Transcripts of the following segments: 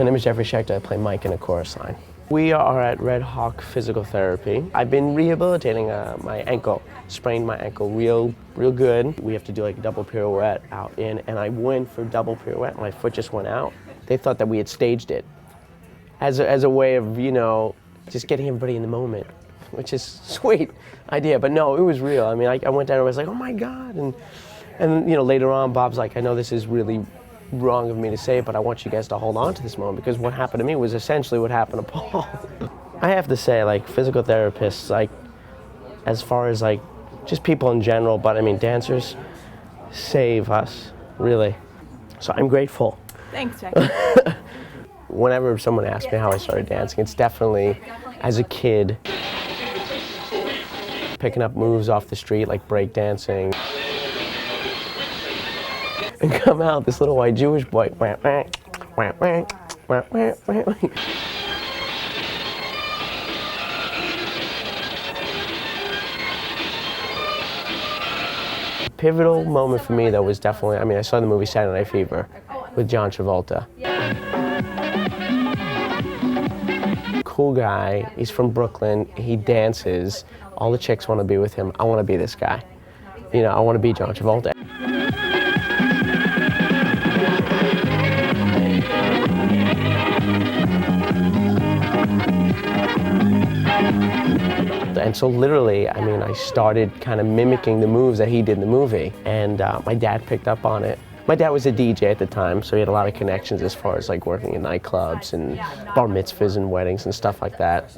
name is Jeffrey Schecter. I play Mike in a chorus line. We are at Red Hawk Physical Therapy. I've been rehabilitating my ankle, sprained my ankle real good. We have to do like a double pirouette out in, and I went for double pirouette. My foot just went out. They thought that we had staged it as a way of, you know, just getting everybody in the moment, which is a sweet idea. But no, it was real. I mean, I went down and I was like, oh my God. And you know, later on, Bob's like, I know this is really wrong of me to say, but I want you guys to hold on to this moment, because what happened to me was essentially what happened to Paul. I have to say, like, physical therapists, like, as far as like just people in general, but I mean dancers, save us, really. So I'm grateful. Thanks, Jack. Whenever someone asks me how I started dancing, it's definitely as a kid, picking up moves off the street like break dancing. And come out, this little white Jewish boy. Pivotal moment for me though was definitely, I mean, I saw the movie Saturday Night Fever with John Travolta. Cool guy, he's from Brooklyn, he dances, all the chicks want to be with him. I want to be this guy. You know, I want to be John Travolta. And so literally, I mean, I started kind of mimicking the moves that he did in the movie, and my dad picked up on it. My dad was a DJ at the time, so he had a lot of connections as far as like working in nightclubs and bar mitzvahs and weddings and stuff like that.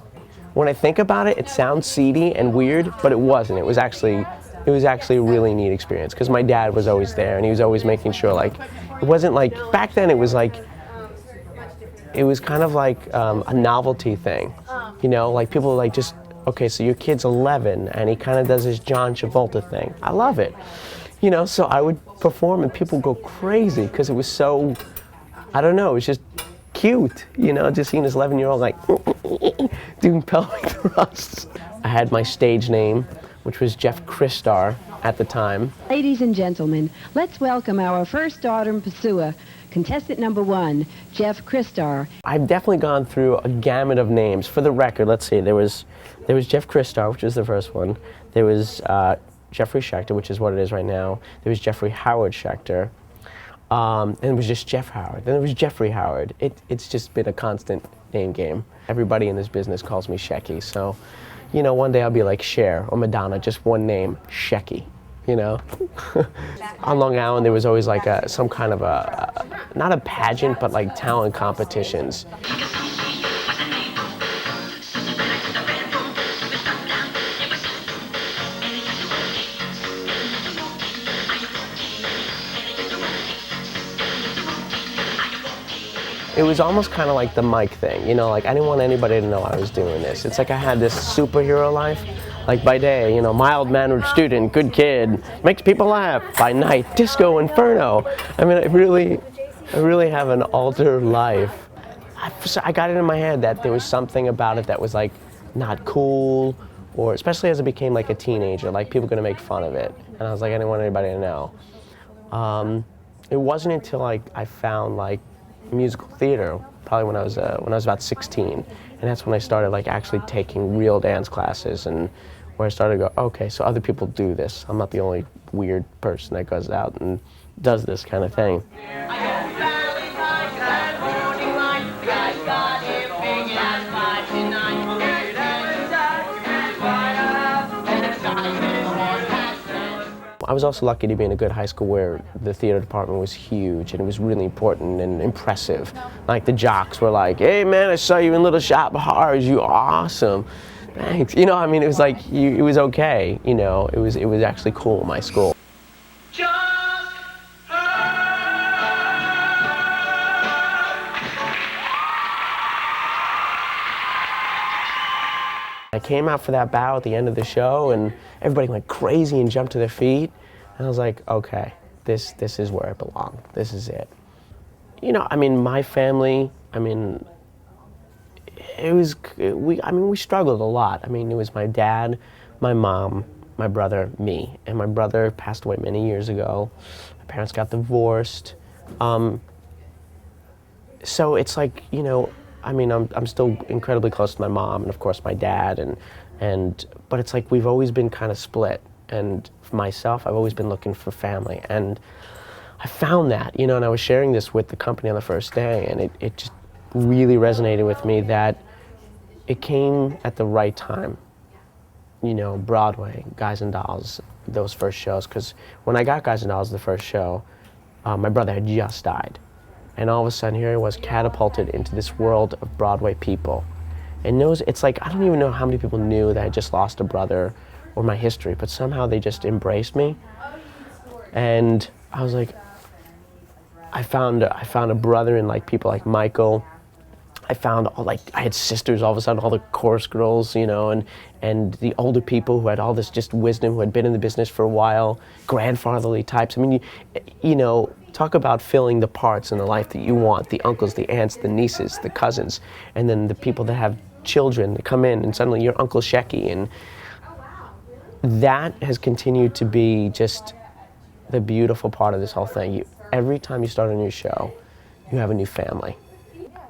When I think about it, it sounds seedy and weird, but it wasn't. It was actually a really neat experience, because my dad was always there, and he was always making sure, like, it wasn't like, back then it was like, it was kind of like a novelty thing, you know, like people like just, okay, so your kid's 11 and he kind of does his John Travolta thing. I love it. You know, so I would perform and people go crazy because it was so, I don't know, it was just cute, you know, just seeing this 11-year-old like doing pelvic thrusts. I had my stage name, which was Jeff Christar at the time. Ladies and gentlemen, let's welcome our first daughter pursuer, contestant number 1, Jeff Christar. I've definitely gone through a gamut of names. For the record, let's see, there was Jeff Christar, which was the first one. There was Jeffrey Schecter, which is what it is right now. There was Jeffrey Howard Schecter. And it was just Jeff Howard. Then there was Jeffrey Howard. It's just been a constant name game. Everybody in this business calls me Shecky, so, you know, one day I'll be like Cher or Madonna, just one name, Shecky. You know, on Long Island there was always like some kind of not a pageant, but like talent competitions. It was almost kind of like the Mike thing, you know, like I didn't want anybody to know I was doing this. It's like I had this superhero life. Like by day, you know, mild-mannered student, good kid, makes people laugh. By night, disco inferno. I mean, I really have an altered life. I got it in my head that there was something about it that was like not cool, or especially as I became like a teenager, like people gonna make fun of it. And I was like, I didn't want anybody to know. It wasn't until I found like musical theater, probably when I was about 16, and that's when I started like actually taking real dance classes, and where I started to go, okay, so other people do this. I'm not the only weird person that goes out and does this kind of thing. I was also lucky to be in a good high school where the theater department was huge and it was really important and impressive. Like the jocks were like, hey man, I saw you in Little Shop of Horrors, you awesome. Thanks. You know, I mean, it was like, it was okay, you know, it was actually cool in my school. I came out for that bow at the end of the show and everybody went crazy and jumped to their feet. And I was like, okay, this is where I belong. This is it. You know, I mean, my family, I mean, we struggled a lot. I mean, it was my dad, my mom, my brother, me. And my brother passed away many years ago. My parents got divorced. So it's like, you know, I mean, I'm still incredibly close to my mom and of course my dad, but it's like we've always been kind of split. And for myself, I've always been looking for family. And I found that, you know, and I was sharing this with the company on the first day, and it just really resonated with me that it came at the right time. You know, Broadway, Guys and Dolls, those first shows, because when I got Guys and Dolls, the first show, my brother had just died. And all of a sudden, here I was catapulted into this world of Broadway people. And it's like, I don't even know how many people knew that I just lost a brother or my history, but somehow they just embraced me. And I was like, I found a brother in like people like Michael. I found I had sisters all of a sudden, all the chorus girls, you know, and the older people who had all this just wisdom, who had been in the business for a while, grandfatherly types. I mean, you know, talk about filling the parts in the life that you want, the uncles, the aunts, the nieces, the cousins, and then the people that have children that come in and suddenly you're Uncle Shecky. And that has continued to be just the beautiful part of this whole thing. Every time you start a new show, you have a new family.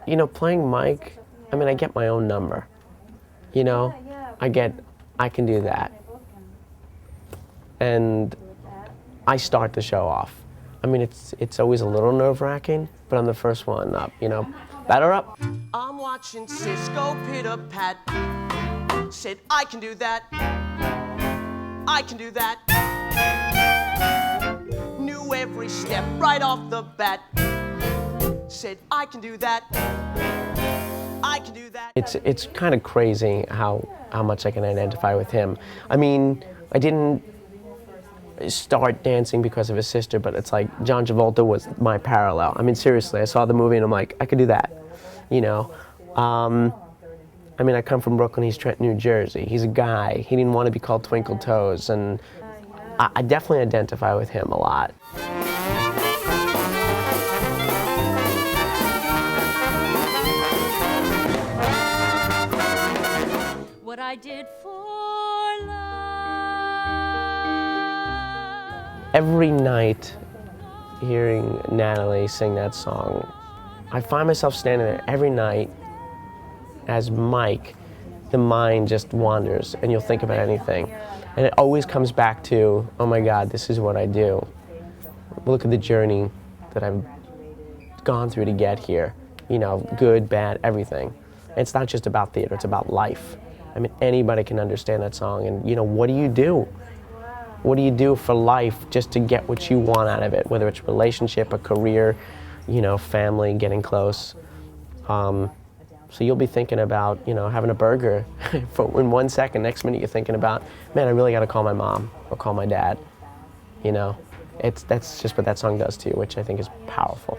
You know, playing Mike, I mean, I get my own number. You know, I can do that. And I start the show off. I mean, it's always a little nerve-wracking, but I'm the first one up, you know. Batter up. I'm watching Cisco pitter-pat. Said, I can do that. I can do that. Knew every step right off the bat. Said, I can do that. I can do that. It's kind of crazy how much I can identify with him. I mean, I didn't start dancing because of his sister, but it's like John Travolta was my parallel. I mean, seriously, I saw the movie and I'm like, I could do that, you know. I mean, I come from Brooklyn, he's Trenton, New Jersey. He's a guy. He didn't want to be called Twinkle Toes, and I definitely identify with him a lot. What I did for love. Every night, hearing Natalie sing that song, I find myself standing there every night as Mike. The mind just wanders and you'll think about anything. And it always comes back to, oh my God, this is what I do. Look at the journey that I've gone through to get here. You know, good, bad, everything. And it's not just about theater, it's about life. I mean, anybody can understand that song. And, you know, what do you do? What do you do for life just to get what you want out of it? Whether it's relationship, a career, you know, family, getting close. So you'll be thinking about, you know, having a burger in 1 second. Next minute you're thinking about, man, I really got to call my mom or call my dad. You know, that's just what that song does to you, which I think is powerful.